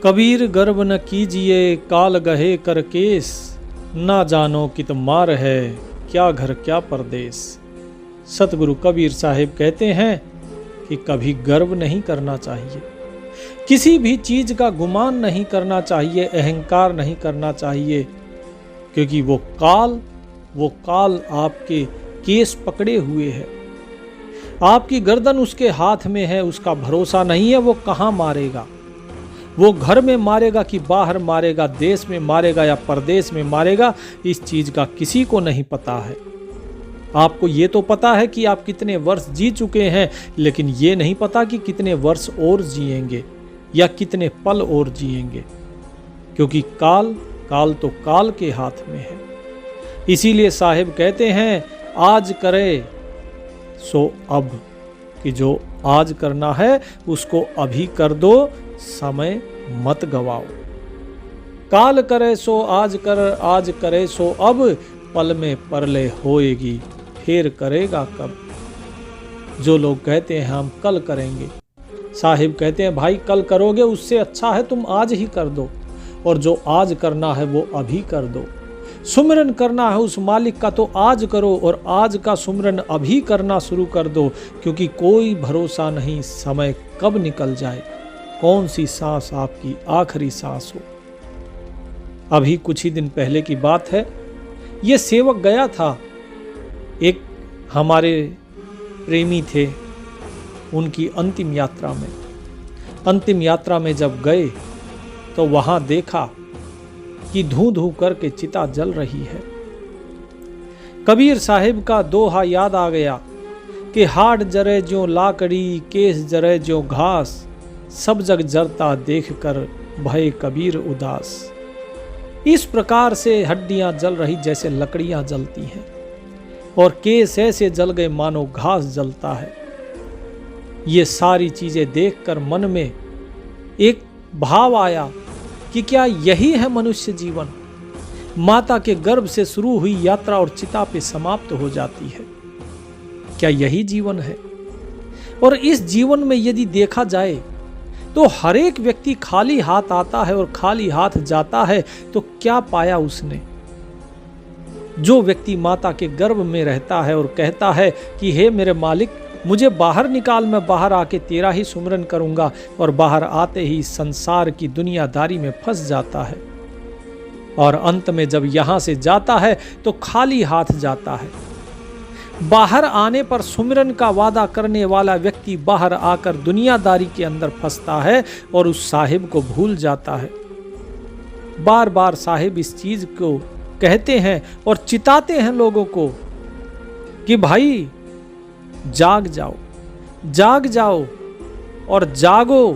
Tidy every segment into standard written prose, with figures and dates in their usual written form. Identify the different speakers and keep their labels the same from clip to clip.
Speaker 1: कबीर गर्व न कीजिए काल गहे कर केस, ना जानो कित मार है क्या घर क्या परदेस। सतगुरु कबीर साहिब कहते हैं कि कभी गर्व नहीं करना चाहिए, किसी भी चीज का गुमान नहीं करना चाहिए, अहंकार नहीं करना चाहिए, क्योंकि वो काल आपके केस पकड़े हुए है, आपकी गर्दन उसके हाथ में है, उसका भरोसा नहीं है वो कहाँ मारेगा, वो घर में मारेगा कि बाहर मारेगा, देश में मारेगा या परदेश में मारेगा, इस चीज का किसी को नहीं पता है। आपको ये तो पता है कि आप कितने वर्ष जी चुके हैं, लेकिन ये नहीं पता कि कितने वर्ष और जिएंगे या कितने पल और जिएंगे, क्योंकि काल तो काल के हाथ में है। इसीलिए साहिब कहते हैं आज करे सो अब, कि जो आज करना है उसको अभी कर दो, समय मत गवाओ। काल करे सो आज कर, आज करे सो अब, पल में परले होएगी फिर करेगा कब। जो लोग कहते हैं हम कल करेंगे, साहिब कहते हैं भाई कल करोगे उससे अच्छा है तुम आज ही कर दो, और जो आज करना है वो अभी कर दो। सुमिरन करना है उस मालिक का तो आज करो, और आज का सुमिरन अभी करना शुरू कर दो, क्योंकि कोई भरोसा नहीं समय कब निकल जाए, कौन सी सांस आपकी आखिरी सांस हो। अभी कुछ ही दिन पहले की बात है, ये सेवक गया था, एक हमारे प्रेमी थे, उनकी अंतिम यात्रा में जब गए तो वहां देखा कि धू धू करके चिता जल रही है। कबीर साहिब का दोहा याद आ गया कि हाड जरे ज्यों लाकड़ी, केस जरे ज्यों घास, सब जग जरता देख कर भय कबीर उदास। इस प्रकार से हड्डियां जल रही जैसे लकड़ियां जलती हैं, और केस ऐसे जल गए मानो घास जलता है। ये सारी चीजें देखकर मन में एक भाव आया कि क्या यही है मनुष्य जीवन? माता के गर्भ से शुरू हुई यात्रा और चिता पे समाप्त हो जाती है, क्या यही जीवन है? और इस जीवन में यदि देखा जाए तो हर एक व्यक्ति खाली हाथ आता है और खाली हाथ जाता है, तो क्या पाया उसने? जो व्यक्ति माता के गर्भ में रहता है और कहता है कि हे मेरे मालिक मुझे बाहर निकाल, मैं बाहर आके तेरा ही सुमिरन करूंगा, और बाहर आते ही संसार की दुनियादारी में फंस जाता है, और अंत में जब यहां से जाता है तो खाली हाथ जाता है। बाहर आने पर सुमिरन का वादा करने वाला व्यक्ति बाहर आकर दुनियादारी के अंदर फंसता है और उस साहिब को भूल जाता है। बार बार साहिब इस चीज को कहते हैं और चिताते हैं लोगों को कि भाई जाग जाओ और जागो,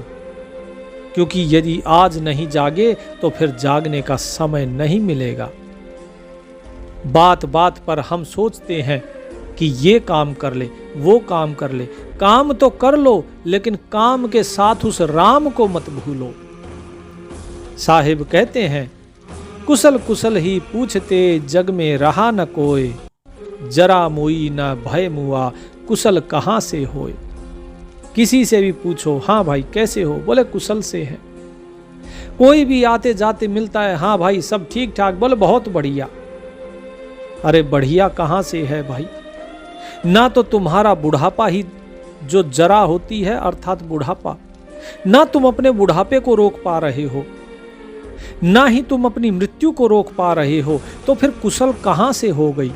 Speaker 1: क्योंकि यदि आज नहीं जागे तो फिर जागने का समय नहीं मिलेगा। बात बात पर हम सोचते हैं कि ये काम कर ले, वो काम कर ले, काम तो कर लो, लेकिन काम के साथ उस राम को मत भूलो। साहिब कहते हैं कुशल कुशल ही पूछते जग में रहा न कोई, जरा मोई न भय मुआ कुशल कहाँ से होए। किसी से भी पूछो हाँ भाई कैसे हो, बोले कुशल से है। कोई भी आते जाते मिलता है, हाँ भाई सब ठीक ठाक, बोले बहुत बढ़िया। अरे बढ़िया कहाँ से है भाई? ना तो तुम्हारा बुढ़ापा ही जो जरा होती है अर्थात बुढ़ापा, ना तुम अपने बुढ़ापे को रोक पा रहे हो, ना ही तुम अपनी मृत्यु को रोक पा रहे हो, तो फिर कुशल कहाँ से हो गई?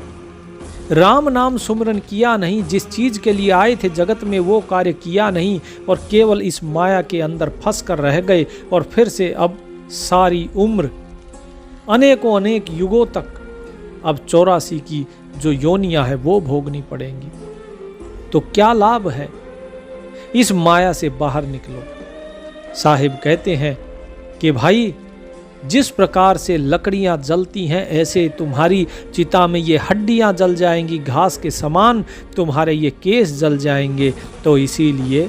Speaker 1: राम नाम सुमरन किया नहीं, जिस चीज के लिए आए थे जगत में वो कार्य किया नहीं, और केवल इस माया के अंदर फंस कर रह गए, और फिर से अब सारी उम्र अनेकों अनेक युगों तक अब 84 की जो योनियां है वो भोगनी पड़ेंगी। तो क्या लाभ है? इस माया से बाहर निकलो। साहिब कहते हैं कि भाई जिस प्रकार से लकड़ियां जलती हैं ऐसे तुम्हारी चिता में ये हड्डियां जल जाएंगी, घास के समान तुम्हारे ये केस जल जाएंगे। तो इसीलिए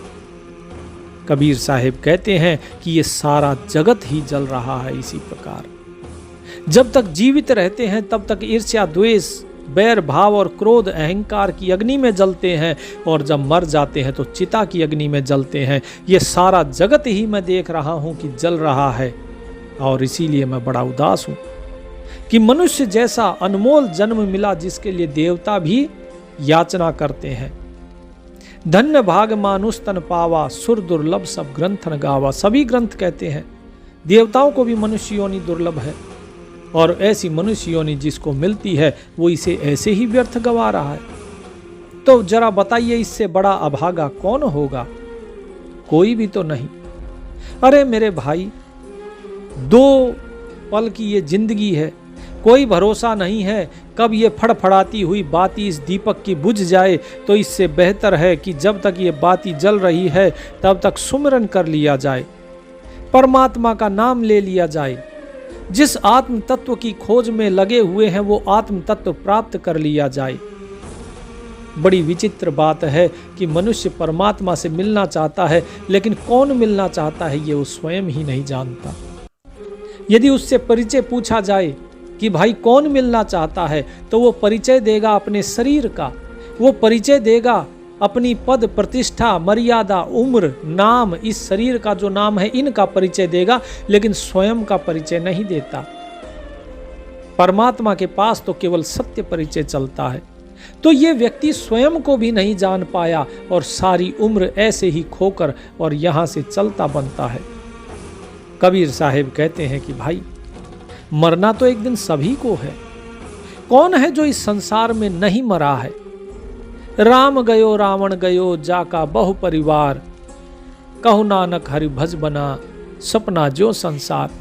Speaker 1: कबीर साहिब कहते हैं कि ये सारा जगत ही जल रहा है इसी प्रकार। जब तक जीवित रहते हैं तब तक ईर्ष्या द्वेष बैर भाव और क्रोध अहंकार की अग्नि में जलते हैं, और जब मर जाते हैं तो चिता की अग्नि में जलते हैं। ये सारा जगत ही मैं देख रहा हूं कि जल रहा है, और इसीलिए मैं बड़ा उदास हूं कि मनुष्य जैसा अनमोल जन्म मिला जिसके लिए देवता भी याचना करते हैं। धन्य भाग मानुष तन पावा, सुर दुर्लभ सब ग्रंथन गावा। सभी ग्रंथ कहते हैं देवताओं को भी मनुष्य योनि दुर्लभ है, और ऐसी मनुष्य योनि जिसको मिलती है वो इसे ऐसे ही व्यर्थ गवा रहा है। तो जरा बताइए, इससे बड़ा अभागा कौन होगा? कोई भी तो नहीं। अरे मेरे भाई, 2 पल की ये जिंदगी है, कोई भरोसा नहीं है कब ये फड़फड़ाती हुई बाती इस दीपक की बुझ जाए। तो इससे बेहतर है कि जब तक ये बाती जल रही है तब तक सुमिरन कर लिया जाए, परमात्मा का नाम ले लिया जाए। जिस आत्म तत्व की खोज में लगे हुए हैं वो आत्म तत्व प्राप्त कर लिया जाए। बड़ी विचित्र बात है कि मनुष्य परमात्मा से मिलना चाहता है, लेकिन कौन मिलना चाहता है ये वो स्वयं ही नहीं जानता। यदि उससे परिचय पूछा जाए कि भाई कौन मिलना चाहता है, तो वो परिचय देगा अपने शरीर का, वो परिचय देगा अपनी पद प्रतिष्ठा मर्यादा उम्र नाम, इस शरीर का जो नाम है इनका परिचय देगा, लेकिन स्वयं का परिचय नहीं देता। परमात्मा के पास तो केवल सत्य परिचय चलता है। तो ये व्यक्ति स्वयं को भी नहीं जान पाया और सारी उम्र ऐसे ही खोकर और यहां से चलता बनता है। कबीर साहिब कहते हैं कि भाई मरना तो एक दिन सभी को है। कौन है जो इस संसार में नहीं मरा है? राम गयो रावण गयो जाका बहु परिवार, कहु नानक हरि भज बना सपना जो संसार।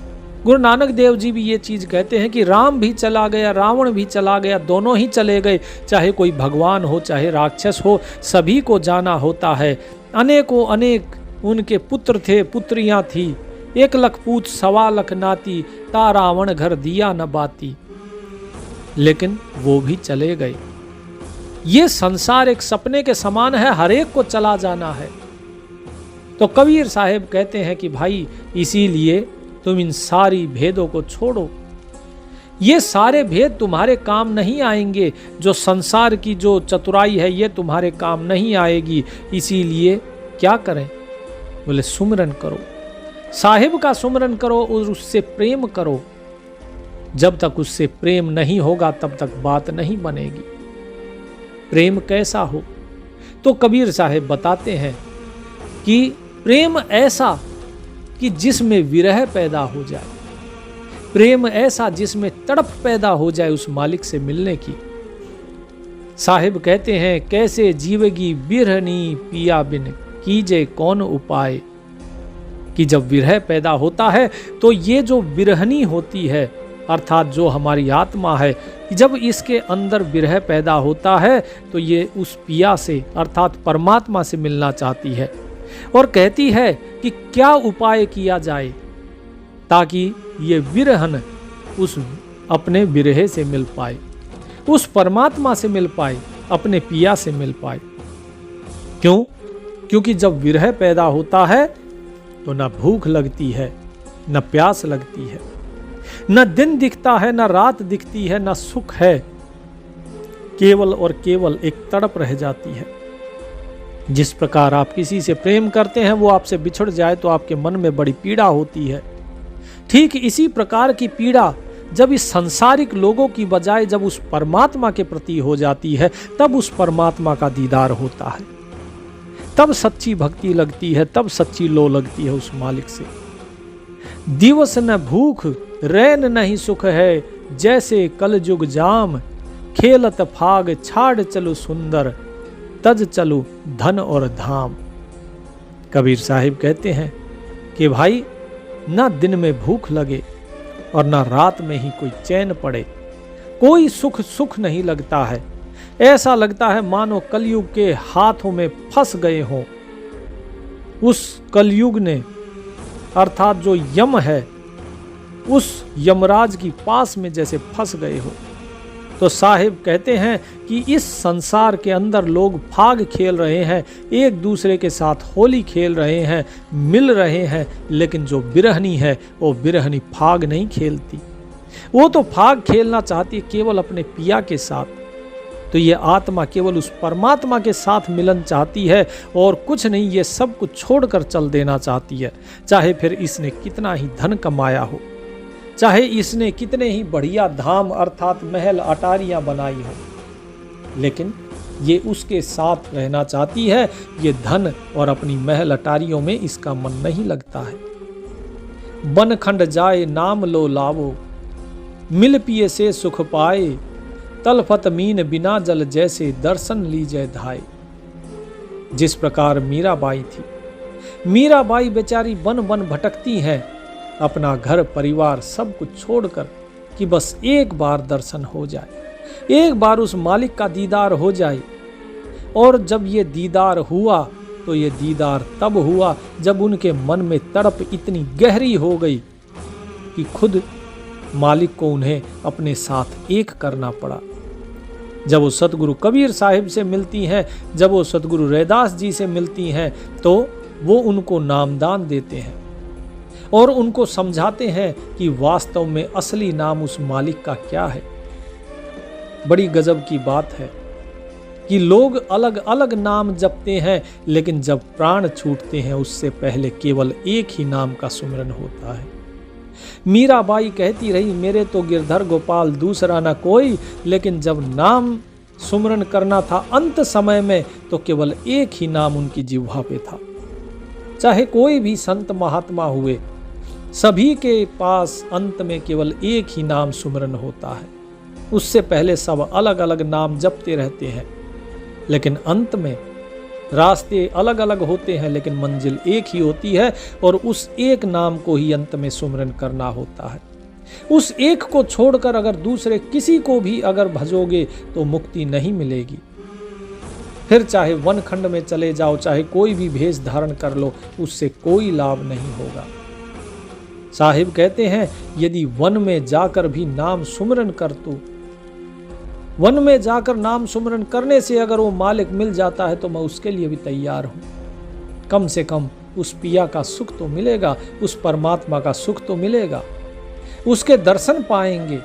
Speaker 1: गुरु नानक देव जी भी ये चीज कहते हैं कि राम भी चला गया, रावण भी चला गया, दोनों ही चले गए। चाहे कोई भगवान हो चाहे राक्षस हो, सभी को जाना होता है। अनेकों अनेक उनके पुत्र थे, पुत्रियां थी, 1 लाख पूत 1.25 लाख नाती, ता रावण घर दिया न बाती। लेकिन वो भी चले गए। ये संसार एक सपने के समान है, हर एक को चला जाना है। तो कबीर साहिब कहते हैं कि भाई इसीलिए तुम इन सारी भेदों को छोड़ो। ये सारे भेद तुम्हारे काम नहीं आएंगे। जो संसार की जो चतुराई है ये तुम्हारे काम नहीं आएगी। इसीलिए क्या करें? बोले सुमिरन करो, साहिब का सुमिरन करो और उससे प्रेम करो। जब तक उससे प्रेम नहीं होगा तब तक बात नहीं बनेगी। प्रेम कैसा हो? तो कबीर साहिब बताते हैं कि प्रेम ऐसा कि जिसमें विरह पैदा हो जाए, प्रेम ऐसा जिसमें तड़प पैदा हो जाए उस मालिक से मिलने की। साहिब कहते हैं कैसे जीवेगी बिरहनी पिया बिन कीजे कौन उपाय। कि जब विरह पैदा होता है तो ये जो बिरहनी होती है अर्थात जो हमारी आत्मा है, जब इसके अंदर विरह पैदा होता है तो ये उस पिया से अर्थात परमात्मा से मिलना चाहती है और कहती है कि क्या उपाय किया जाए ताकि ये विरहन उस अपने विरह से मिल पाए, उस परमात्मा से मिल पाए, अपने पिया से मिल पाए। क्यों? क्योंकि जब विरह पैदा होता है तो न भूख लगती है, न प्यास लगती है, न दिन दिखता है, न रात दिखती है, न सुख है। केवल और केवल एक तड़प रह जाती है। जिस प्रकार आप किसी से प्रेम करते हैं वो आपसे बिछड़ जाए तो आपके मन में बड़ी पीड़ा होती है। ठीक इसी प्रकार की पीड़ा जब इस सांसारिक लोगों की बजाय जब उस परमात्मा के प्रति हो जाती है तब उस परमात्मा का दीदार होता है, तब सच्ची भक्ति लगती है, तब सच्ची लो लगती है उस मालिक से। दिवस न भूख रैन नहीं सुख है, जैसे कलजुग जाम, खेलत फाग छाड़ चलु सुंदर, तज चलु धन और धाम। कबीर साहिब कहते हैं कि भाई ना दिन में भूख लगे और ना रात में ही कोई चैन पड़े, कोई सुख सुख नहीं लगता है। ऐसा लगता है मानो कलयुग के हाथों में फंस गए हों। उस कलयुग ने अर्थात जो यम है उस यमराज की पास में जैसे फंस गए हो। तो साहिब कहते हैं कि इस संसार के अंदर लोग फाग खेल रहे हैं, एक दूसरे के साथ होली खेल रहे हैं, मिल रहे हैं, लेकिन जो बिरहनी है वो बिरहनी फाग नहीं खेलती। वो तो फाग खेलना चाहती है केवल अपने पिया के साथ, तो ये आत्मा केवल उस परमात्मा के साथ मिलन चाहती है और कुछ नहीं, ये सब कुछ छोड़कर चल देना चाहती है। चाहे फिर इसने कितना ही धन कमाया हो, चाहे इसने कितने ही बढ़िया धाम अर्थात महल अटारियां बनाई हो, लेकिन ये उसके साथ रहना चाहती है। ये धन और अपनी महल अटारियों में इसका मन नहीं लगता है। बन खंड जाए नाम लो लावो, मिल पिए से सुख पाए, तलफत मीन बिना जल जैसे दर्शन लीजय धाय। जिस प्रकार मीराबाई थी, मीराबाई बेचारी वन वन भटकती हैं, अपना घर परिवार सब कुछ छोड़कर कि बस एक बार दर्शन हो जाए, एक बार उस मालिक का दीदार हो जाए। और जब ये दीदार हुआ तो ये दीदार तब हुआ जब उनके मन में तड़प इतनी गहरी हो गई कि खुद मालिक को उन्हें अपने साथ एक करना पड़ा। जब वो सतगुरु कबीर साहिब से मिलती हैं, जब वो सतगुरु रैदास जी से मिलती हैं, तो वो उनको नामदान देते हैं और उनको समझाते हैं कि वास्तव में असली नाम उस मालिक का क्या है। बड़ी गजब की बात है कि लोग अलग अलग नाम जपते हैं, लेकिन जब प्राण छूटते हैं उससे पहले केवल एक ही नाम का सुमिरन होता है। मीराबाई कहती रही, मेरे तो गिरधर गोपाल दूसरा ना कोई, लेकिन जब नाम सुमिरन करना था अंत समय में तो केवल एक ही नाम उनकी जिह्वा पे था। चाहे कोई भी संत महात्मा हुए, सभी के पास अंत में केवल एक ही नाम सुमिरन होता है। उससे पहले सब अलग अलग नाम जपते रहते हैं, लेकिन अंत में रास्ते अलग अलग होते हैं, लेकिन मंजिल एक ही होती है और उस एक नाम को ही अंत में सुमिरन करना होता है। उस एक को छोड़कर अगर दूसरे किसी को भी अगर भजोगे तो मुक्ति नहीं मिलेगी। फिर चाहे वन खंड में चले जाओ, चाहे कोई भी भेष धारण कर लो, उससे कोई लाभ नहीं होगा। साहिब कहते हैं, यदि वन में जाकर भी नाम सुमिरन कर तो, वन में जाकर नाम सुमिरन करने से अगर वो मालिक मिल जाता है तो मैं उसके लिए भी तैयार हूं। कम से कम उस पिया का सुख तो मिलेगा, उस परमात्मा का सुख तो मिलेगा, उसके दर्शन पाएंगे।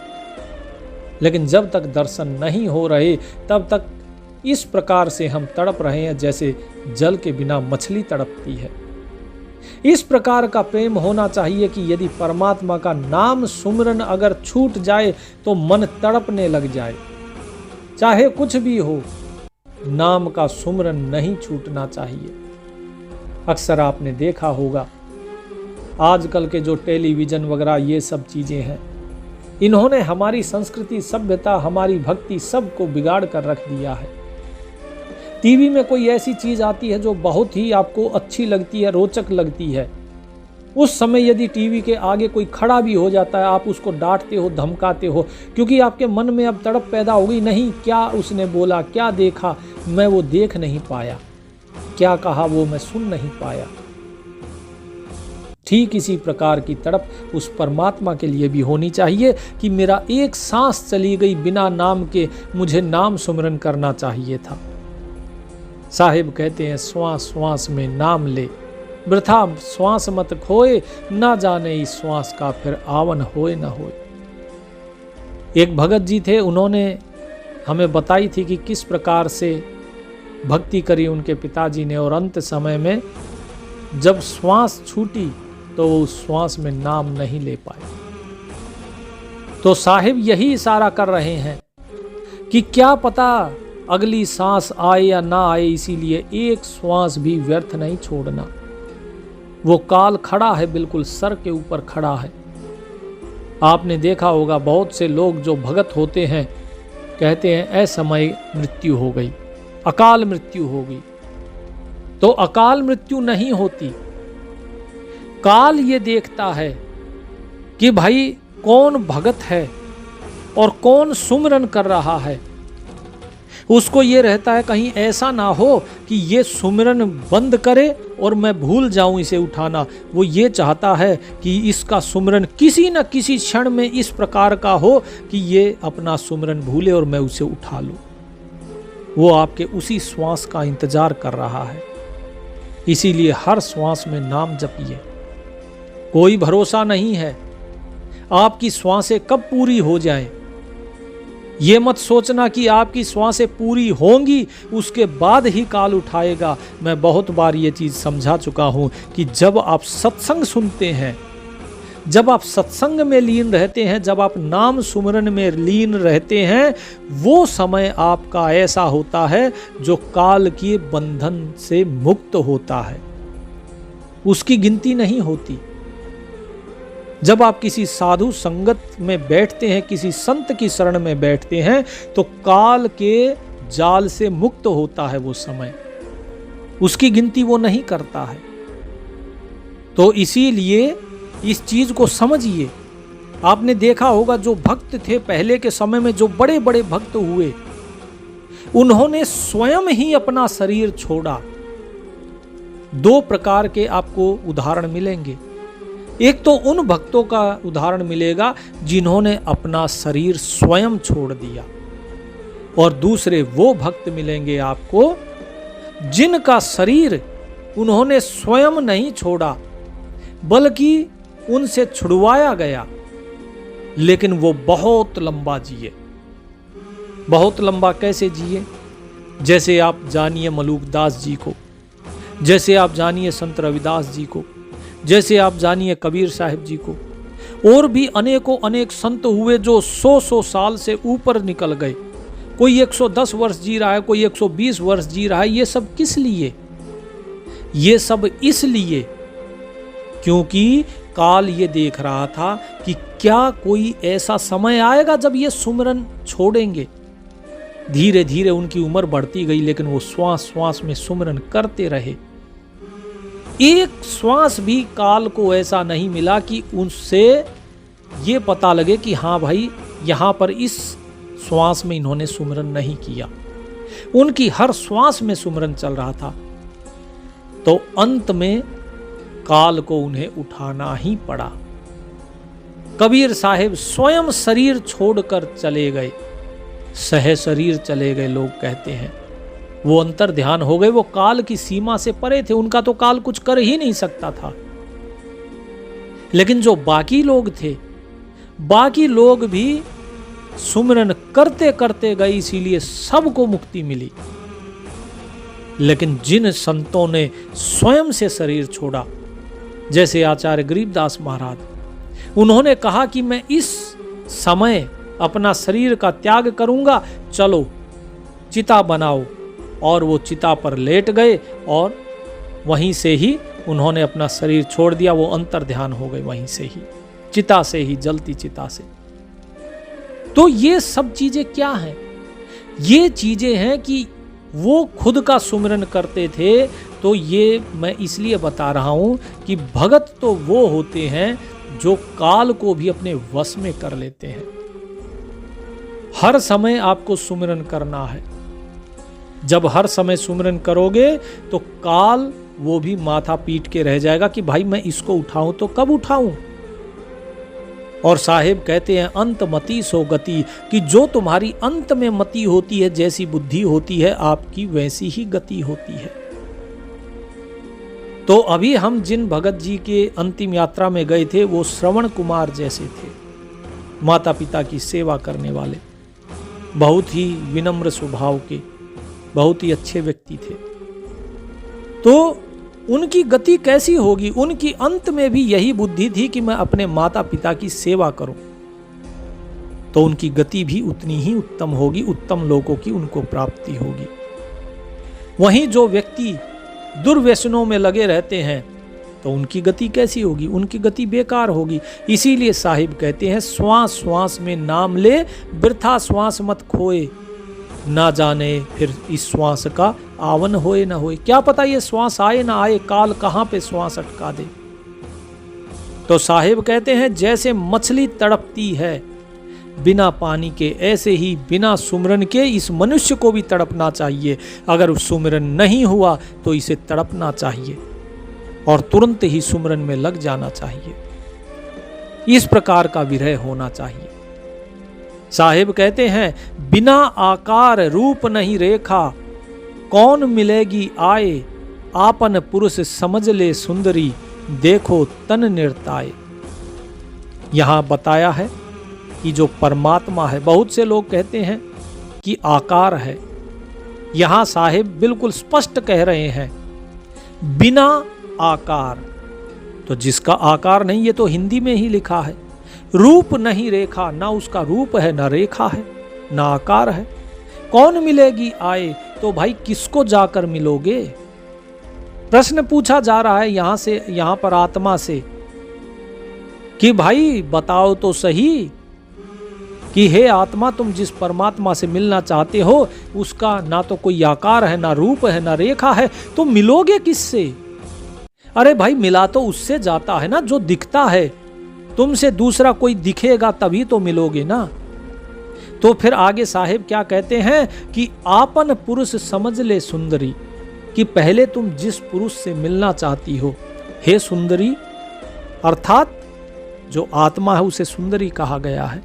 Speaker 1: लेकिन जब तक दर्शन नहीं हो रहे तब तक इस प्रकार से हम तड़प रहे हैं जैसे जल के बिना मछली तड़पती है। इस प्रकार का प्रेम होना चाहिए कि यदि परमात्मा का नाम सुमिरन अगर छूट जाए तो मन तड़पने लग जाए। चाहे कुछ भी हो, नाम का सुमिरन नहीं छूटना चाहिए। अक्सर आपने देखा होगा आजकल के जो टेलीविज़न वगैरह ये सब चीज़ें हैं, इन्होंने हमारी संस्कृति, सभ्यता, हमारी भक्ति सब को बिगाड़ कर रख दिया है। टीवी में कोई ऐसी चीज़ आती है जो बहुत ही आपको अच्छी लगती है, रोचक लगती है, उस समय यदि टीवी के आगे कोई खड़ा भी हो जाता है, आप उसको डांटते हो, धमकाते हो, क्योंकि आपके मन में अब तड़प पैदा हो गई, नहीं क्या उसने बोला, क्या देखा, मैं वो देख नहीं पाया, क्या कहा वो मैं सुन नहीं पाया। ठीक इसी प्रकार की तड़प उस परमात्मा के लिए भी होनी चाहिए कि मेरा एक सांस चली गई बिना नाम के, मुझे नाम सुमिरन करना चाहिए था। साहिब कहते हैं, श्वास श्वास में नाम ले, वृथा श्वास मत खोए, ना जाने इस श्वास का फिर आवन होए न होए। एक भगत जी थे, उन्होंने हमें बताई थी कि किस प्रकार से भक्ति करी उनके पिताजी ने, और अंत समय में जब श्वास छूटी तो वो उस श्वास में नाम नहीं ले पाए। तो साहिब यही इशारा कर रहे हैं कि क्या पता अगली सांस आए या ना आए, इसीलिए एक श्वास भी व्यर्थ नहीं छोड़ना। वो काल खड़ा है, बिल्कुल सर के ऊपर खड़ा है। आपने देखा होगा बहुत से लोग जो भगत होते हैं कहते हैं असमय मृत्यु हो गई, अकाल मृत्यु हो गई। तो अकाल मृत्यु नहीं होती, काल ये देखता है कि भाई कौन भगत है और कौन सुमिरन कर रहा है। उसको ये रहता है कहीं ऐसा ना हो कि ये सुमिरन बंद करे और मैं भूल जाऊं इसे उठाना। वो ये चाहता है कि इसका सुमिरन किसी न किसी क्षण में इस प्रकार का हो कि ये अपना सुमिरन भूले और मैं उसे उठा लूं। वो आपके उसी श्वास का इंतजार कर रहा है। इसीलिए हर श्वास में नाम जपिए। कोई भरोसा नहीं है आपकी श्वासें कब पूरी हो जाएं। ये मत सोचना कि आपकी श्वासें पूरी होंगी उसके बाद ही काल उठाएगा। मैं बहुत बार ये चीज़ समझा चुका हूँ कि जब आप सत्संग सुनते हैं, जब आप सत्संग में लीन रहते हैं, जब आप नाम सुमरन में लीन रहते हैं, वो समय आपका ऐसा होता है जो काल के बंधन से मुक्त होता है, उसकी गिनती नहीं होती। जब आप किसी साधु संगत में बैठते हैं, किसी संत की शरण में बैठते हैं, तो काल के जाल से मुक्त होता है वो समय, उसकी गिनती वो नहीं करता है। तो इसीलिए इस चीज को समझिए। आपने देखा होगा जो भक्त थे पहले के समय में, जो बड़े बड़े भक्त हुए, उन्होंने स्वयं ही अपना शरीर छोड़ा। दो प्रकार के आपको उदाहरण मिलेंगे। एक तो उन भक्तों का उदाहरण मिलेगा जिन्होंने अपना शरीर स्वयं छोड़ दिया, और दूसरे वो भक्त मिलेंगे आपको जिनका शरीर उन्होंने स्वयं नहीं छोड़ा बल्कि उनसे छुड़वाया गया, लेकिन वो बहुत लंबा जिए। बहुत लंबा कैसे जिए? जैसे आप जानिए मलूकदास जी को, जैसे आप जानिए संत रविदास जी को, जैसे आप जानिए कबीर साहिब जी को, और भी अनेकों अनेक संत हुए जो 100 साल से ऊपर निकल गए। कोई 110 वर्ष जी रहा है, कोई 120 वर्ष जी रहा है। ये सब किस लिए? ये सब इसलिए क्योंकि काल ये देख रहा था कि क्या कोई ऐसा समय आएगा जब ये सुमरन छोड़ेंगे। धीरे धीरे उनकी उम्र बढ़ती गई, लेकिन वो श्वास श्वास में सुमरन करते रहे। एक श्वास भी काल को ऐसा नहीं मिला कि उनसे ये पता लगे कि हाँ भाई, यहां पर इस श्वास में इन्होंने सुमरन नहीं किया। उनकी हर श्वास में सुमरन चल रहा था। तो अंत में काल को उन्हें उठाना ही पड़ा। कबीर साहिब स्वयं शरीर छोड़कर चले गए, सह शरीर चले गए लोग कहते हैं। वो अंतर ध्यान हो गए, वो काल की सीमा से परे थे, उनका तो काल कुछ कर ही नहीं सकता था। लेकिन जो बाकी लोग थे, बाकी लोग भी सुमरन करते करते गए, इसीलिए सबको मुक्ति मिली। लेकिन जिन संतों ने स्वयं से शरीर छोड़ा, जैसे आचार्य गरीबदास महाराज, उन्होंने कहा कि मैं इस समय अपना शरीर का त्याग करूंगा, चलो चिता बनाओ, और वो चिता पर लेट गए और वहीं से ही उन्होंने अपना शरीर छोड़ दिया। वो अंतर ध्यान हो गए वहीं से ही, चिता से ही, जलती चिता से। तो ये सब चीजें क्या हैं? ये चीजें हैं कि वो खुद का सुमिरन करते थे। तो ये मैं इसलिए बता रहा हूं कि भगत तो वो होते हैं जो काल को भी अपने वश में कर लेते हैं। हर समय आपको सुमिरन करना है। जब हर समय सुमिरन करोगे तो काल वो भी माथा पीट के रह जाएगा कि भाई मैं इसको उठाऊं तो कब उठाऊं। और साहिब कहते हैं अंत मति सो गति, कि जो तुम्हारी अंत में मति होती है, जैसी बुद्धि होती है, आपकी वैसी ही गति होती है। तो अभी हम जिन भगत जी के अंतिम यात्रा में गए थे, वो श्रवण कुमार जैसे थे, माता पिता की सेवा करने वाले, बहुत ही विनम्र स्वभाव के, बहुत ही अच्छे व्यक्ति थे। तो उनकी गति कैसी होगी? उनकी अंत में भी यही बुद्धि थी कि मैं अपने माता पिता की सेवा करूं, तो उनकी गति भी उतनी ही उत्तम होगी, उत्तम लोगों की उनको प्राप्ति होगी। वहीं जो व्यक्ति दुर्व्यसनों में लगे रहते हैं, तो उनकी गति कैसी होगी? उनकी गति बेकार होगी। इसीलिए साहिब कहते हैं श्वास श्वास में नाम ले, वृथा श्वास मत खोए, ना जाने फिर इस श्वास का आवन होए ना होए। क्या पता ये श्वास आए ना आए, काल कहां पे श्वास अटका दे। तो साहिब कहते हैं जैसे मछली तड़पती है बिना पानी के, ऐसे ही बिना सुमरन के इस मनुष्य को भी तड़पना चाहिए। अगर सुमरन नहीं हुआ तो इसे तड़पना चाहिए और तुरंत ही सुमरन में लग जाना चाहिए। इस प्रकार का विरह होना चाहिए। साहिब कहते हैं बिना आकार रूप नहीं रेखा, कौन मिलेगी आए, आपन पुरुष समझ ले सुंदरी, देखो तन निर्ताय। यहां बताया है कि जो परमात्मा है, बहुत से लोग कहते हैं कि आकार है। यहां साहिब बिल्कुल स्पष्ट कह रहे हैं बिना आकार। तो जिसका आकार नहीं, ये तो हिंदी में ही लिखा है, रूप नहीं रेखा, ना उसका रूप है ना रेखा है ना आकार है, कौन मिलेगी आए, तो भाई किसको जाकर मिलोगे। प्रश्न पूछा जा रहा है यहां पर आत्मा से कि भाई बताओ तो सही कि हे आत्मा, तुम जिस परमात्मा से मिलना चाहते हो उसका ना तो कोई आकार है, ना रूप है, ना रेखा है, तो मिलोगे किससे। अरे भाई मिला तो उससे जाता है ना जो दिखता है, तुमसे दूसरा कोई दिखेगा तभी तो मिलोगे ना। तो फिर आगे साहिब क्या कहते हैं कि आपन पुरुष समझ ले सुंदरी, कि पहले तुम जिस पुरुष से मिलना चाहती हो, हे सुंदरी, अर्थात जो आत्मा है उसे सुंदरी कहा गया है,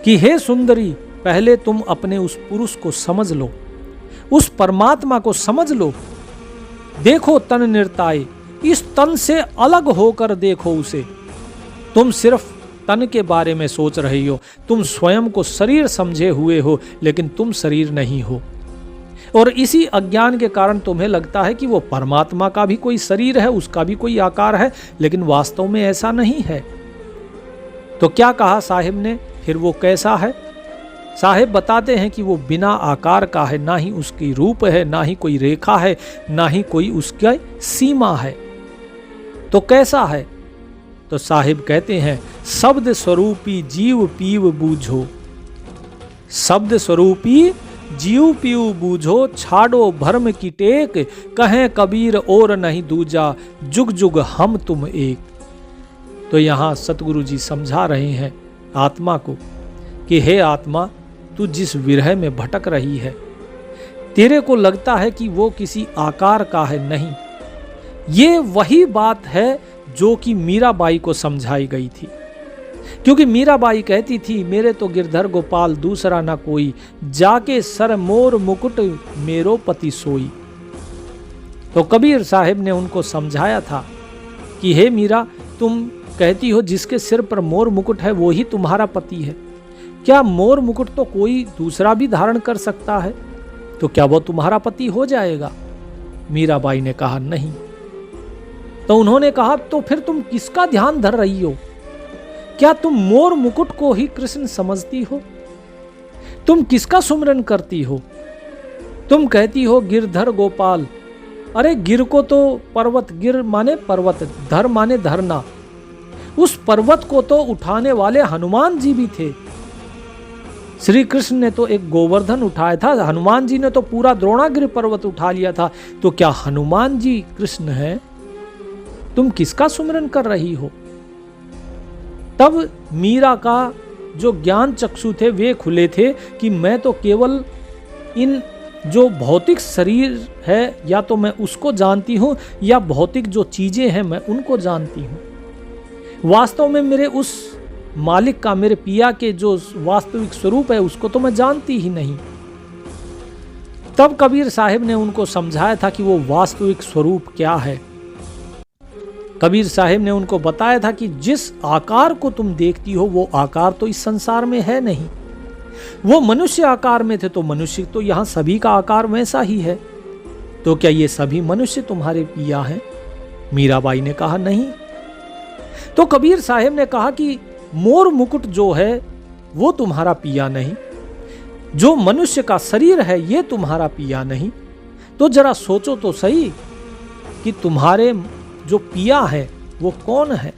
Speaker 1: कि हे सुंदरी पहले तुम अपने उस पुरुष को समझ लो, उस परमात्मा को समझ लो। देखो तन निर्ताय, इस तन से अलग होकर देखो उसे। तुम सिर्फ तन के बारे में सोच रही हो, तुम स्वयं को शरीर समझे हुए हो, लेकिन तुम शरीर नहीं हो। और इसी अज्ञान के कारण तुम्हें लगता है कि वो परमात्मा का भी कोई शरीर है, उसका भी कोई आकार है, लेकिन वास्तव में ऐसा नहीं है। तो क्या कहा साहिब ने, फिर वो कैसा है। साहिब बताते हैं कि वो बिना आकार का है, ना ही उसकी रूप है, ना ही कोई रेखा है, ना ही कोई उसकी सीमा है। तो कैसा है। तो साहिब कहते हैं शब्द स्वरूपी जीव पीव बूझो, शब्द स्वरूपी जीव पीव बूझो, छाड़ो भर्म की टेक, कहें कबीर और नहीं दूजा, जुग जुग हम तुम एक। तो यहां सतगुरु जी समझा रहे हैं आत्मा को कि हे आत्मा, तू जिस विरह में भटक रही है, तेरे को लगता है कि वो किसी आकार का है, नहीं। ये वही बात है जो कि मीराबाई को समझाई गई थी, क्योंकि मीराबाई कहती थी मेरे तो गिरधर गोपाल दूसरा ना कोई, जाके सर मोर मुकुट मेरो पति सोई। तो कबीर साहिब ने उनको समझाया था कि हे मीरा, तुम कहती हो जिसके सिर पर मोर मुकुट है वो ही तुम्हारा पति है, क्या मोर मुकुट तो कोई दूसरा भी धारण कर सकता है, तो क्या वो तुम्हारा पति हो जाएगा। मीराबाई ने कहा नहीं। तो उन्होंने कहा तो फिर तुम किसका ध्यान धर रही हो, क्या तुम मोर मुकुट को ही कृष्ण समझती हो, तुम किसका सुमरन करती हो। तुम कहती हो गिरधर गोपाल, अरे गिर को तो पर्वत, गिर माने पर्वत, धर माने धरना, उस पर्वत को तो उठाने वाले हनुमान जी भी थे। श्री कृष्ण ने तो एक गोवर्धन उठाया था, हनुमान जी ने तो पूरा द्रोणागिरि पर्वत उठा लिया था, तो क्या हनुमान जी कृष्ण हैं। तुम किसका सुमिरन कर रही हो। तब मीरा का जो ज्ञान चक्षु थे वे खुले थे कि मैं तो केवल इन जो भौतिक शरीर है या तो मैं उसको जानती हूं, या भौतिक जो चीजें हैं मैं उनको जानती हूं। वास्तव में मेरे उस मालिक का, मेरे पिया के जो वास्तविक स्वरूप है उसको तो मैं जानती ही नहीं। तब कबीर साहिब ने उनको समझाया था कि वो वास्तविक स्वरूप क्या है। कबीर साहिब ने उनको बताया था कि जिस आकार को तुम देखती हो वो आकार तो इस संसार में है नहीं। वो मनुष्य आकार में थे तो मनुष्य तो यहां सभी का आकार वैसा ही है, तो क्या ये सभी मनुष्य तुम्हारे पिया हैं। मीराबाई ने कहा नहीं। तो कबीर साहिब ने कहा कि मोर मुकुट जो है वो तुम्हारा पिया नहीं, जो मनुष्य का शरीर है ये तुम्हारा पिया नहीं। तो जरा सोचो तो सही कि तुम्हारे जो पिया है वो कौन है,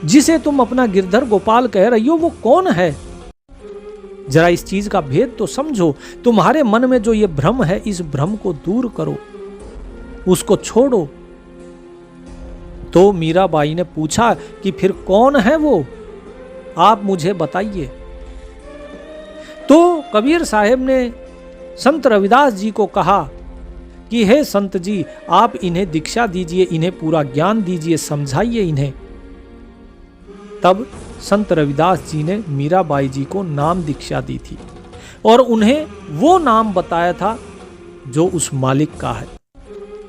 Speaker 1: जिसे तुम अपना गिरधर गोपाल कह रही हो वो कौन है। जरा इस चीज का भेद तो समझो। तुम्हारे मन में जो ये भ्रम है इस भ्रम को दूर करो, उसको छोड़ो। तो मीराबाई ने पूछा कि फिर कौन है वो, आप मुझे बताइए। तो कबीर साहब ने संत रविदास जी को कहा कि हे संत जी, आप इन्हें दीक्षा दीजिए, इन्हें पूरा ज्ञान दीजिए, समझाइए इन्हें। तब संत रविदास जी ने मीराबाई जी को नाम दीक्षा दी थी और उन्हें वो नाम बताया था जो उस मालिक का है।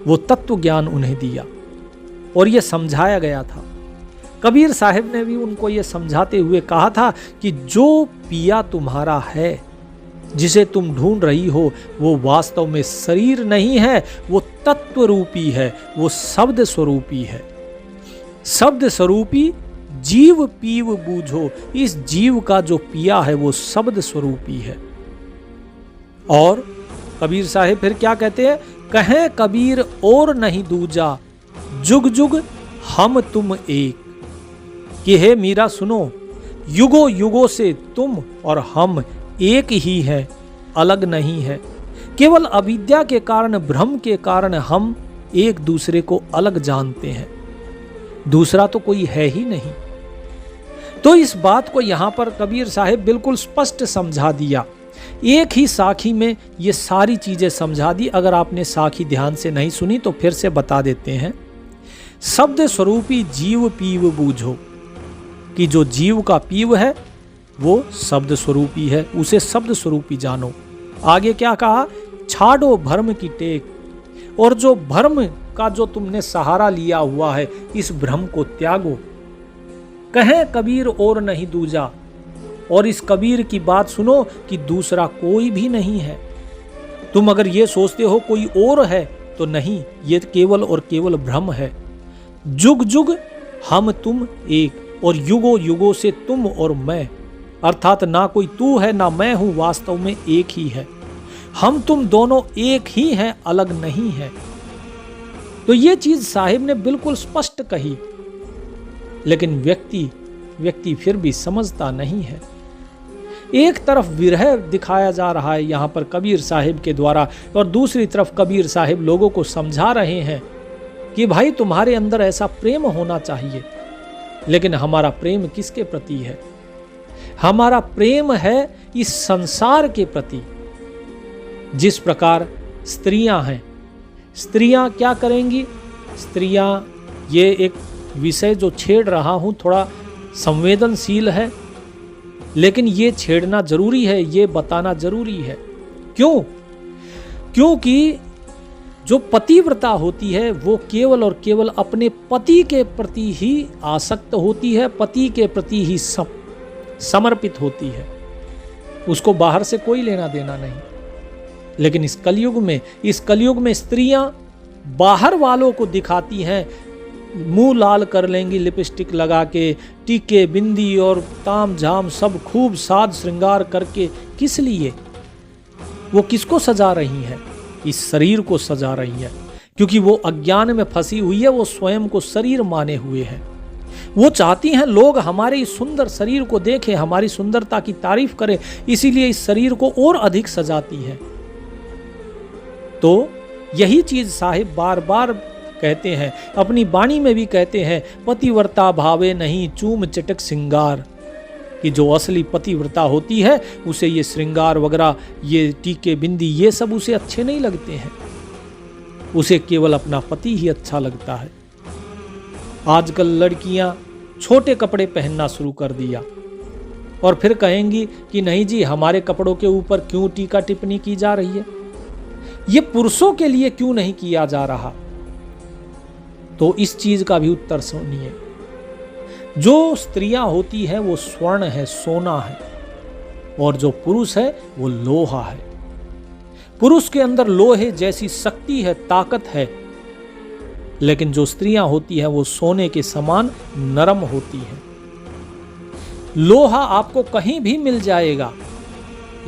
Speaker 1: वो तत्व ज्ञान उन्हें दिया और ये समझाया गया था। कबीर साहब ने भी उनको ये समझाते हुए कहा था कि जो पिया तुम्हारा है, जिसे तुम ढूंढ रही हो, वो वास्तव में शरीर नहीं है, वो तत्व रूपी है, वो शब्द स्वरूपी है। शब्द स्वरूपी जीव पीव बूझो, इस जीव का जो पिया है वो शब्द स्वरूपी है। और कबीर साहब फिर क्या कहते हैं, कहें कबीर और नहीं दूजा, जुग जुग हम तुम एक। कि हे मीरा सुनो, युगों युगों से तुम और हम एक ही हैं, अलग नहीं है। केवल अविद्या के कारण, भ्रम के कारण हम एक दूसरे को अलग जानते हैं, दूसरा तो कोई है ही नहीं। तो इस बात को यहां पर कबीर साहब बिल्कुल स्पष्ट समझा दिया। एक ही साखी में ये सारी चीजें समझा दी। अगर आपने साखी ध्यान से नहीं सुनी तो फिर से बता देते हैं। शब्द स्वरूपी जीव पीव बूझो, कि जो जीव का पीव है वो शब्द स्वरूपी है, उसे शब्द स्वरूपी जानो। आगे क्या कहा, छाड़ो भ्रम की टेक, और जो भ्रम का जो तुमने सहारा लिया हुआ है, इस भ्रम को त्यागो। कहें कबीर और नहीं दूजा, और इस कबीर की बात सुनो कि दूसरा कोई भी नहीं है। तुम अगर ये सोचते हो कोई और है तो नहीं, ये केवल और केवल भ्रम है। जुग जुग हम तुम एक, और युगों युगों से तुम और मैं, अर्थात ना कोई तू है ना मैं हूं, वास्तव में एक ही है। हम तुम दोनों एक ही हैं, अलग नहीं है। तो ये चीज साहिब ने बिल्कुल स्पष्ट कही, लेकिन व्यक्ति फिर भी समझता नहीं है। एक तरफ विरह दिखाया जा रहा है यहां पर कबीर साहिब के द्वारा, और दूसरी तरफ कबीर साहिब लोगों को समझा रहे हैं कि भाई तुम्हारे अंदर ऐसा प्रेम होना चाहिए। लेकिन हमारा प्रेम किसके प्रति है? हमारा प्रेम है इस संसार के प्रति। जिस प्रकार स्त्रियां हैं, स्त्रियां क्या करेंगी? स्त्रियां, ये एक विषय जो छेड़ रहा हूं थोड़ा संवेदनशील है, लेकिन ये छेड़ना जरूरी है, ये बताना जरूरी है। क्यों? क्योंकि जो पतिव्रता होती है वो केवल और केवल अपने पति के प्रति ही आसक्त होती है, पति के प्रति ही समर्पित होती है, उसको बाहर से कोई लेना देना नहीं। लेकिन इस कलयुग में स्त्रियां बाहर वालों को दिखाती हैं, मुंह लाल कर लेंगी लिपस्टिक लगा के, टीके बिंदी और ताम झाम सब खूब साज श्रृंगार करके। किस लिए? वो किसको सजा रही हैं? इस शरीर को सजा रही है, क्योंकि वो अज्ञान में फंसी हुई है, वो स्वयं को शरीर माने हुए है। वो चाहती हैं लोग हमारे इस सुंदर शरीर को देखें, हमारी सुंदरता की तारीफ करें, इसीलिए इस शरीर को और अधिक सजाती हैं। तो यही चीज साहिब बार बार कहते हैं, अपनी वाणी में भी कहते हैं, पतिव्रता भावे नहीं चूम चटक श्रृंगार, कि जो असली पतिव्रता होती है उसे ये श्रृंगार वगैरह, ये टीके बिंदी, ये सब उसे अच्छे नहीं लगते हैं। उसे केवल अपना पति ही अच्छा लगता है। आजकल लड़कियां छोटे कपड़े पहनना शुरू कर दिया, और फिर कहेंगी कि नहीं जी हमारे कपड़ों के ऊपर क्यों टीका टिप्पणी की जा रही है, ये पुरुषों के लिए क्यों नहीं किया जा रहा? तो इस चीज का भी उत्तर सुनिए। जो स्त्रियां होती हैं वो स्वर्ण है, सोना है, और जो पुरुष है वो लोहा है। पुरुष के अंदर लोहे जैसी शक्ति है, ताकत है, लेकिन जो स्त्रियां होती हैं वो सोने के समान नरम होती हैं। लोहा आपको कहीं भी मिल जाएगा,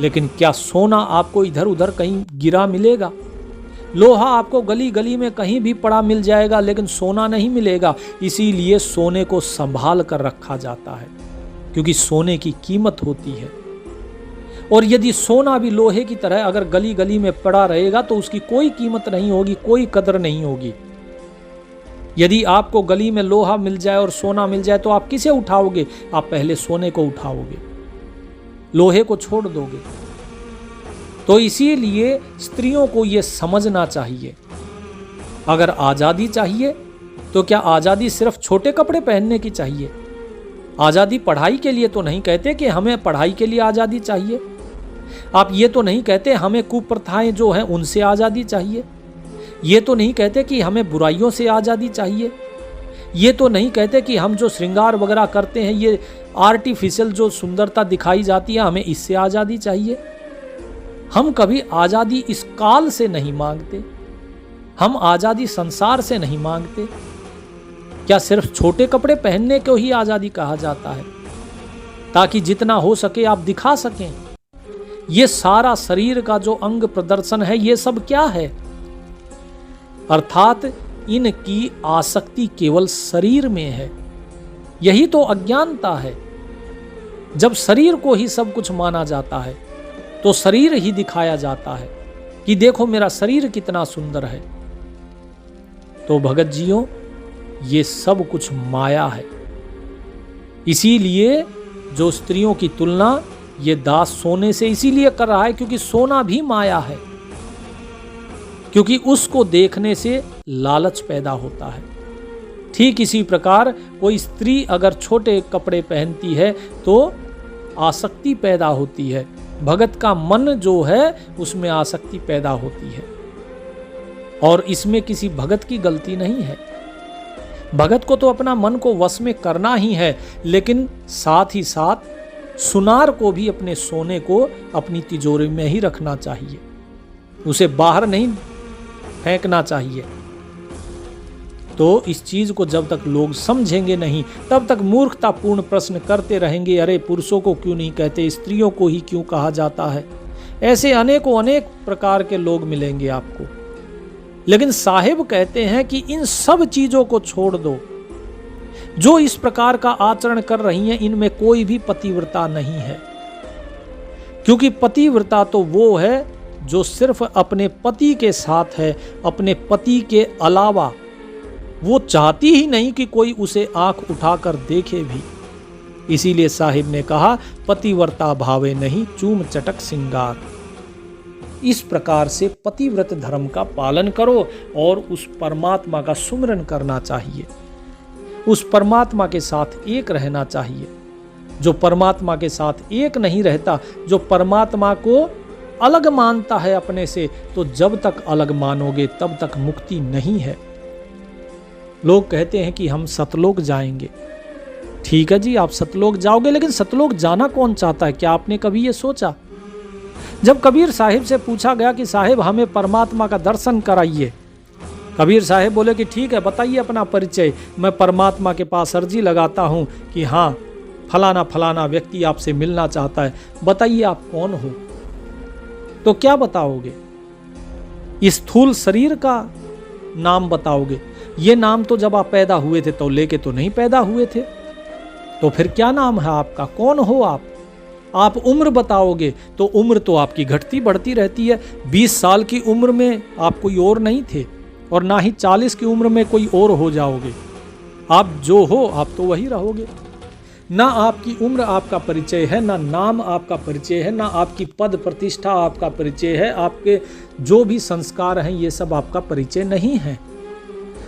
Speaker 1: लेकिन क्या सोना आपको इधर उधर कहीं गिरा मिलेगा? लोहा आपको गली गली में कहीं भी पड़ा मिल जाएगा, लेकिन सोना नहीं मिलेगा। इसीलिए सोने को संभाल कर रखा जाता है, क्योंकि सोने की कीमत होती है। और यदि सोना भी लोहे की तरह अगर गली गली में पड़ा रहेगा तो उसकी कोई कीमत नहीं होगी, कोई कदर नहीं होगी। यदि आपको गली में लोहा मिल जाए और सोना मिल जाए तो आप किसे उठाओगे? आप पहले सोने को उठाओगे, लोहे को छोड़ दोगे। तो इसीलिए स्त्रियों को यह समझना चाहिए, अगर आज़ादी चाहिए तो क्या आज़ादी सिर्फ छोटे कपड़े पहनने की चाहिए? आज़ादी पढ़ाई के लिए तो नहीं कहते कि हमें पढ़ाई के लिए आज़ादी चाहिए। आप ये तो नहीं कहते हमें कुप्रथाएं जो हैं उनसे आज़ादी चाहिए। ये तो नहीं कहते कि हमें बुराइयों से आज़ादी चाहिए। ये तो नहीं कहते कि हम जो श्रृंगार वगैरह करते हैं, ये आर्टिफिशियल जो सुंदरता दिखाई जाती है, हमें इससे आज़ादी चाहिए। हम कभी आज़ादी इस काल से नहीं मांगते, हम आज़ादी संसार से नहीं मांगते। क्या सिर्फ छोटे कपड़े पहनने को ही आज़ादी कहा जाता है, ताकि जितना हो सके आप दिखा सकें? ये सारा शरीर का जो अंग प्रदर्शन है, ये सब क्या है? अर्थात इनकी आसक्ति केवल शरीर में है। यही तो अज्ञानता है। जब शरीर को ही सब कुछ माना जाता है, तो शरीर ही दिखाया जाता है कि देखो मेरा शरीर कितना सुंदर है। तो भगत जियों, ये सब कुछ माया है। इसीलिए जो स्त्रियों की तुलना ये दास सोने से इसीलिए कर रहा है, क्योंकि सोना भी माया है, क्योंकि उसको देखने से लालच पैदा होता है। ठीक इसी प्रकार कोई स्त्री अगर छोटे कपड़े पहनती है तो आसक्ति पैदा होती है। भगत का मन जो है उसमें आसक्ति पैदा होती है, और इसमें किसी भगत की गलती नहीं है। भगत को तो अपना मन को वश में करना ही है, लेकिन साथ ही साथ सुनार को भी अपने सोने को अपनी तिजोरी में ही रखना चाहिए, उसे बाहर नहीं फेंकना चाहिए। तो इस चीज को जब तक लोग समझेंगे नहीं, तब तक मूर्खतापूर्ण प्रश्न करते रहेंगे, अरे पुरुषों को क्यों नहीं कहते, स्त्रियों को ही क्यों कहा जाता है। ऐसे अनेकों अनेक प्रकार के लोग मिलेंगे आपको। लेकिन साहिब कहते हैं कि इन सब चीजों को छोड़ दो। जो इस प्रकार का आचरण कर रही हैं, इनमें कोई भी पतिव्रता नहीं है, क्योंकि पतिव्रता तो वो है जो सिर्फ अपने पति के साथ है, अपने पति के अलावा वो चाहती ही नहीं कि कोई उसे आंख उठाकर देखे भी। इसीलिए साहिब ने कहा, पतिव्रता भावे नहीं चूम चटक सिंगार। इस प्रकार से पतिव्रत धर्म का पालन करो और उस परमात्मा का सुमिरन करना चाहिए, उस परमात्मा के साथ एक रहना चाहिए। जो परमात्मा के साथ एक नहीं रहता, जो परमात्मा को अलग मानता है अपने से, तो जब तक अलग मानोगे तब तक मुक्ति नहीं है। लोग कहते हैं कि हम सतलोक जाएंगे। ठीक है जी, आप सतलोक जाओगे, लेकिन सतलोक जाना कौन चाहता है? क्या आपने कभी ये सोचा? जब कबीर साहिब से पूछा गया कि साहिब हमें परमात्मा का दर्शन कराइए, कबीर साहिब बोले कि ठीक है, बताइए अपना परिचय, मैं परमात्मा के पास अर्जी लगाता हूँ कि हाँ फलाना फलाना व्यक्ति आपसे मिलना चाहता है, बताइए आप कौन हो। तो क्या बताओगे? इस स्थूल शरीर का नाम बताओगे? ये नाम तो जब आप पैदा हुए थे तो लेके तो नहीं पैदा हुए थे, तो फिर क्या नाम है आपका? कौन हो आप? आप उम्र बताओगे तो उम्र तो आपकी घटती बढ़ती रहती है। 20 साल की उम्र में आप कोई और नहीं थे, और ना ही 40 की उम्र में कोई और हो जाओगे। आप जो हो आप तो वही रहोगे। ना आपकी उम्र आपका परिचय है, ना नाम आपका परिचय है, ना आपकी पद प्रतिष्ठा आपका परिचय है, आपके जो भी संस्कार हैं ये सब आपका परिचय नहीं है।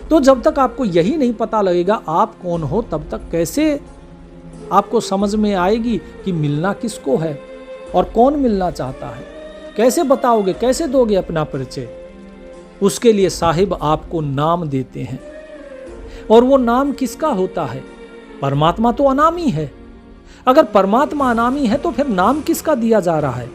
Speaker 1: तो जब तक आपको यही नहीं पता लगेगा आप कौन हो, तब तक कैसे आपको समझ में आएगी कि मिलना किसको है और कौन मिलना चाहता है? कैसे बताओगे, कैसे दोगे अपना परिचय? उसके लिए साहिब आपको नाम देते हैं, और वो नाम किसका होता है? परमात्मा तो अनामी है। अगर परमात्मा अनामी है तो फिर नाम किसका दिया जा रहा है?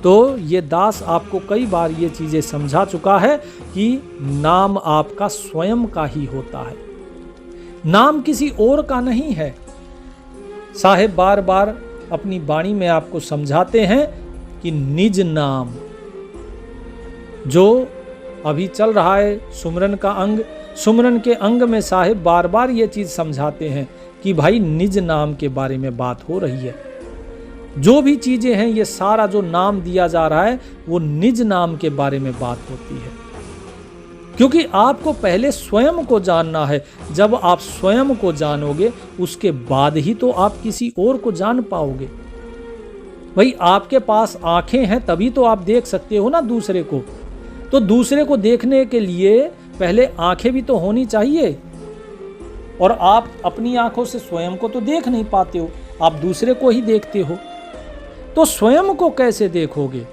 Speaker 1: तो ये दास आपको कई बार ये चीजें समझा चुका है कि नाम आपका स्वयं का ही होता है, नाम किसी और का नहीं है। साहिब बार बार अपनी वाणी में आपको समझाते हैं कि निज नाम, जो अभी चल रहा है सुमरन का अंग, सुमरन के अंग में साहिब बार बार ये चीज समझाते हैं कि भाई निज नाम के बारे में बात हो रही है। जो भी चीजें हैं, ये सारा जो नाम दिया जा रहा है वो निज नाम के बारे में बात होती है, क्योंकि आपको पहले स्वयं को जानना है। जब आप स्वयं को जानोगे उसके बाद ही तो आप किसी और को जान पाओगे। भाई आपके पास आंखें हैं तभी तो आप देख सकते हो ना दूसरे को, तो दूसरे को देखने के लिए पहले आंखें भी तो होनी चाहिए, और आप अपनी आंखों से स्वयं को तो देख नहीं पाते हो, आप दूसरे को ही देखते हो। तो स्वयं को कैसे देखोगे?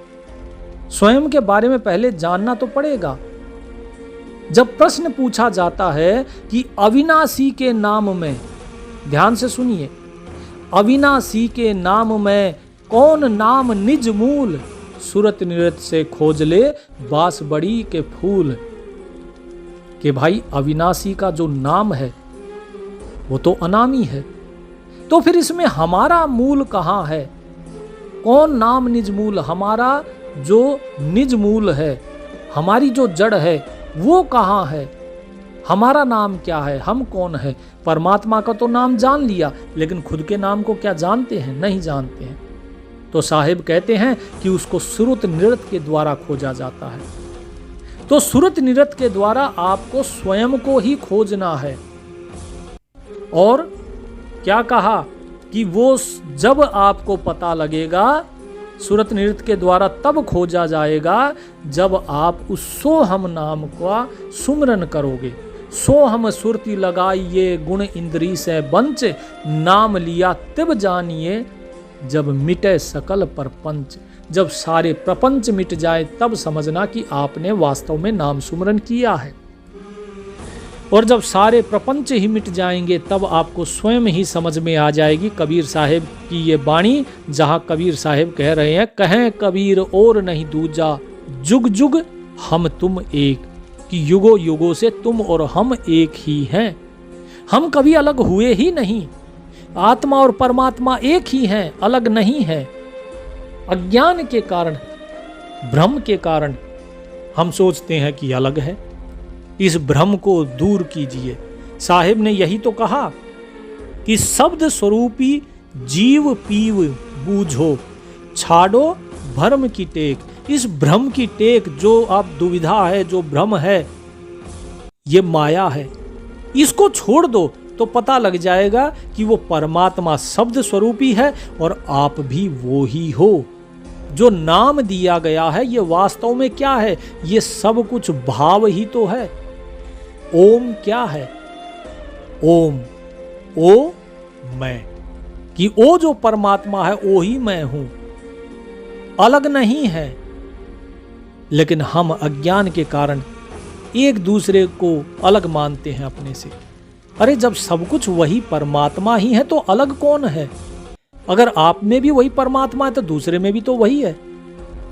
Speaker 1: स्वयं के बारे में पहले जानना तो पड़ेगा। जब प्रश्न पूछा जाता है कि अविनाशी के नाम में, ध्यान से सुनिए, अविनाशी के नाम में कौन नाम निज मूल, सूरत नृत्य से खोज ले बांसबड़ी के फूल। कि भाई अविनाशी का जो नाम है वो तो अनामी है, तो फिर इसमें हमारा मूल कहाँ है? कौन नाम निज मूल? हमारा जो निज मूल है, हमारी जो जड़ है वो कहाँ है? हमारा नाम क्या है? हम कौन है? परमात्मा का तो नाम जान लिया, लेकिन खुद के नाम को क्या जानते हैं? नहीं जानते हैं। तो साहिब कहते हैं कि उसको सुरत नृत्य के द्वारा खोजा जाता है। तो सुरत नृत्य के द्वारा आपको स्वयं को ही खोजना है। और क्या कहा कि वो जब आपको पता लगेगा, सुरत नृत्य के द्वारा तब खोजा जाएगा जब आप उस सोहम नाम का सुमरन करोगे। सोहम सुरती लगाइए गुण इंद्री से बंच, नाम लिया तिब जानिए जब मिटे सकल प्रपंच। जब सारे प्रपंच मिट जाए तब समझना कि आपने वास्तव में नाम सुमरन किया है। और जब सारे प्रपंच ही मिट जाएंगे तब आपको स्वयं ही समझ में आ जाएगी कबीर साहिब की ये वाणी, जहां कबीर साहिब कह रहे हैं, कहें कबीर और नहीं दूजा, जुग जुग हम तुम एक। कि युगों युगों से तुम और हम एक ही हैं। हम कभी अलग हुए ही नहीं। आत्मा और परमात्मा एक ही हैं, अलग नहीं है। अज्ञान के कारण, भ्रम के कारण हम सोचते हैं कि अलग है। इस भ्रम को दूर कीजिए। साहिब ने यही तो कहा कि शब्द स्वरूपी जीव पीव बूझो, छाड़ो भ्रम की टेक। इस भ्रम की टेक, जो आप दुविधा है, जो भ्रम है, ये माया है, इसको छोड़ दो तो पता लग जाएगा कि वो परमात्मा शब्द स्वरूपी है और आप भी वो ही हो। जो नाम दिया गया है ये वास्तव में क्या है? ये सब कुछ भाव ही तो है। ओम क्या है? ओम, ओ मैं, कि ओ जो परमात्मा है ओ ही मैं हूं, अलग नहीं है। लेकिन हम अज्ञान के कारण एक दूसरे को अलग मानते हैं अपने से। अरे जब सब कुछ वही परमात्मा ही है तो अलग कौन है? अगर आप में भी वही परमात्मा है तो दूसरे में भी तो वही है,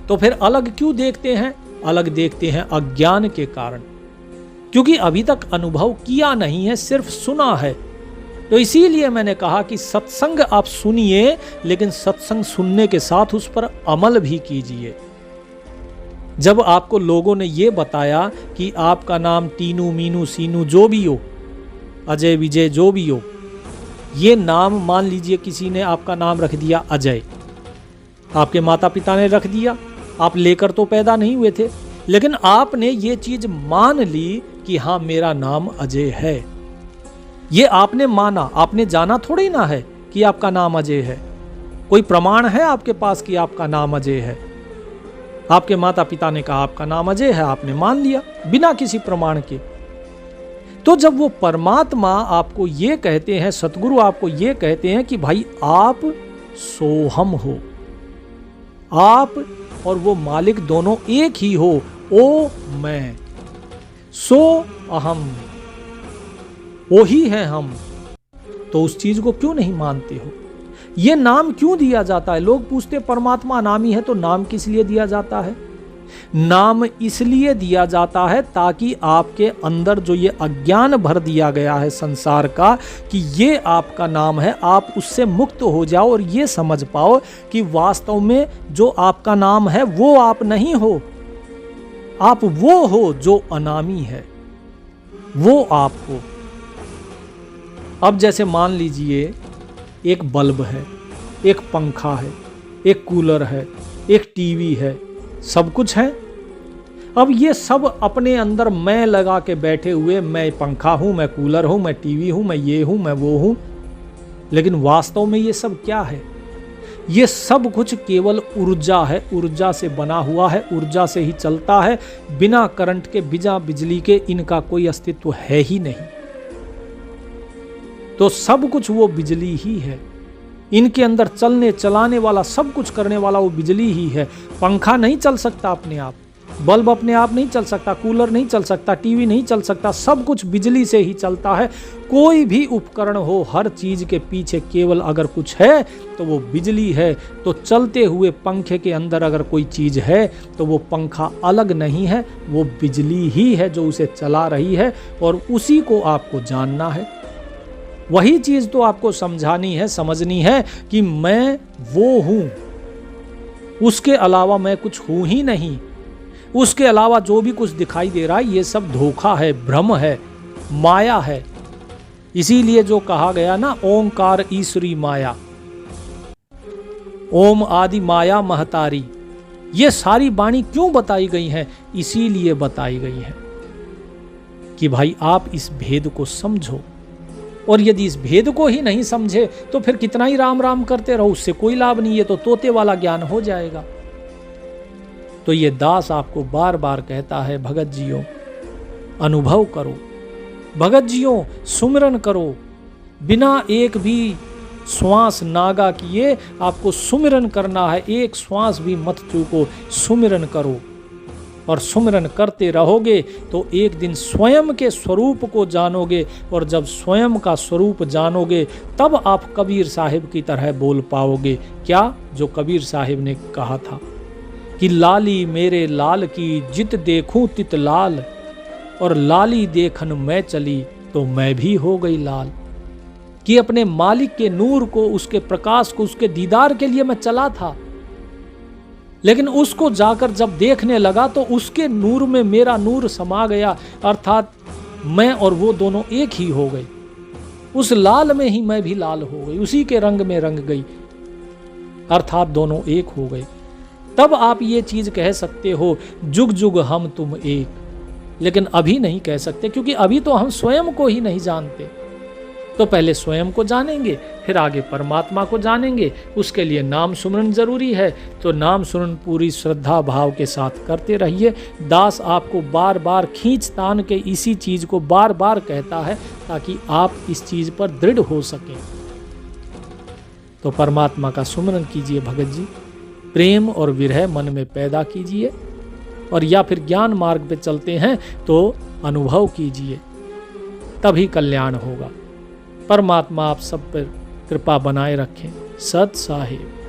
Speaker 1: तो फिर अलग क्यों देखते हैं? अलग देखते हैं अज्ञान के कारण, क्योंकि अभी तक अनुभव किया नहीं है, सिर्फ सुना है। तो इसीलिए मैंने कहा कि सत्संग आप सुनिए, लेकिन सत्संग सुनने के साथ उस पर अमल भी कीजिए। जब आपको लोगों ने ये बताया कि आपका नाम टीनू, मीनू, सीनू जो भी हो, अजय, विजय जो भी हो, ये नाम, मान लीजिए किसी ने आपका नाम रख दिया अजय, आपके माता पिता ने रख दिया, आप लेकर तो पैदा नहीं हुए थे, लेकिन आपने ये चीज मान ली कि हाँ मेरा नाम अजय है। ये आपने माना, आपने जाना थोड़ी ना है कि आपका नाम अजय है। कोई प्रमाण है आपके पास कि आपका नाम अजय है? आपके माता पिता ने कहा आपका नाम अजय है, आपने मान लिया बिना किसी प्रमाण के। तो जब वो परमात्मा आपको ये कहते हैं, सतगुरु आपको ये कहते हैं कि भाई आप सोहम हो, आप और वो मालिक दोनों एक ही हो, ओ मैं, सो अहम, वो ही है हम, तो उस चीज को क्यों नहीं मानते हो? ये नाम क्यों दिया जाता है? लोग पूछते परमात्मा नामी है तो नाम किस लिए दिया जाता है? नाम इसलिए दिया जाता है ताकि आपके अंदर जो ये अज्ञान भर दिया गया है संसार का कि ये आपका नाम है, आप उससे मुक्त हो जाओ और ये समझ पाओ कि वास्तव में जो आपका नाम है वो आप नहीं हो, आप वो हो जो अनामी है, वो आप हो। अब जैसे मान लीजिए एक बल्ब है, एक पंखा है, एक कूलर है, एक टीवी है, सब कुछ है। अब ये सब अपने अंदर मैं लगा के बैठे हुए, मैं पंखा हूं, मैं कूलर हूं, मैं टीवी हूं, मैं ये हूं, मैं वो हूं, लेकिन वास्तव में ये सब क्या है? ये सब कुछ केवल ऊर्जा है, ऊर्जा से बना हुआ है, ऊर्जा से ही चलता है। बिना करंट के, बिना बिजली के इनका कोई अस्तित्व है ही नहीं। तो सब कुछ वो बिजली ही है, इनके अंदर चलने चलाने वाला, सब कुछ करने वाला वो बिजली ही है। पंखा नहीं चल सकता अपने आप, बल्ब अपने आप नहीं चल सकता, कूलर नहीं चल सकता, टीवी नहीं चल सकता, सब कुछ बिजली से ही चलता है। कोई भी उपकरण हो, हर चीज के पीछे केवल अगर कुछ है तो वो बिजली है। तो चलते हुए पंखे के अंदर अगर कोई चीज है तो वो पंखा अलग नहीं है, वो बिजली ही है जो उसे चला रही है, और उसी को आपको जानना है। वही चीज तो आपको समझानी है, समझनी है कि मैं वो हूं, उसके अलावा मैं कुछ हूं ही नहीं। उसके अलावा जो भी कुछ दिखाई दे रहा है ये सब धोखा है, भ्रम है, माया है। इसीलिए जो कहा गया ना, ओंकार ईश्वरी माया, ओम आदि माया महतारी, ये सारी वाणी क्यों बताई गई हैं? इसीलिए बताई गई है कि भाई आप इस भेद को समझो। और यदि इस भेद को ही नहीं समझे तो फिर कितना ही राम राम करते रहो, उससे कोई लाभ नहीं है, तो तोते वाला ज्ञान हो जाएगा। तो ये दास आपको बार बार कहता है, भगत जियो अनुभव करो, भगत जियो सुमिरन करो, बिना एक भी श्वास नागा किए आपको सुमिरन करना है। एक श्वास भी मत चूको, सुमिरन करो। और सुमिरन करते रहोगे तो एक दिन स्वयं के स्वरूप को जानोगे, और जब स्वयं का स्वरूप जानोगे तब आप कबीर साहिब की तरह बोल पाओगे। क्या? जो कबीर साहिब ने कहा था कि लाली मेरे लाल की जित देखूं तित लाल, और लाली देखन मैं चली तो मैं भी हो गई लाल। कि अपने मालिक के नूर को, उसके प्रकाश को, उसके दीदार के लिए मैं चला था, लेकिन उसको जाकर जब देखने लगा तो उसके नूर में मेरा नूर समा गया, अर्थात मैं और वो दोनों एक ही हो गए। उस लाल में ही मैं भी लाल हो गई, उसी के रंग में रंग गई, अर्थात दोनों एक हो गए। तब आप ये चीज कह सकते हो, जुग जुग हम तुम एक। लेकिन अभी नहीं कह सकते, क्योंकि अभी तो हम स्वयं को ही नहीं जानते। तो पहले स्वयं को जानेंगे, फिर आगे परमात्मा को जानेंगे। उसके लिए नाम सुमरन जरूरी है। तो नाम सुमरन पूरी श्रद्धा भाव के साथ करते रहिए। दास आपको बार बार खींच तान के इसी चीज को बार बार कहता है, ताकि आप इस चीज पर दृढ़ हो सकें। तो परमात्मा का सुमरन कीजिए भगत जी, प्रेम और विरह मन में पैदा कीजिए, और या फिर ज्ञान मार्ग पे चलते हैं तो अनुभव कीजिए, तभी कल्याण होगा। परमात्मा आप सब पर कृपा बनाए रखें। सत साहिब।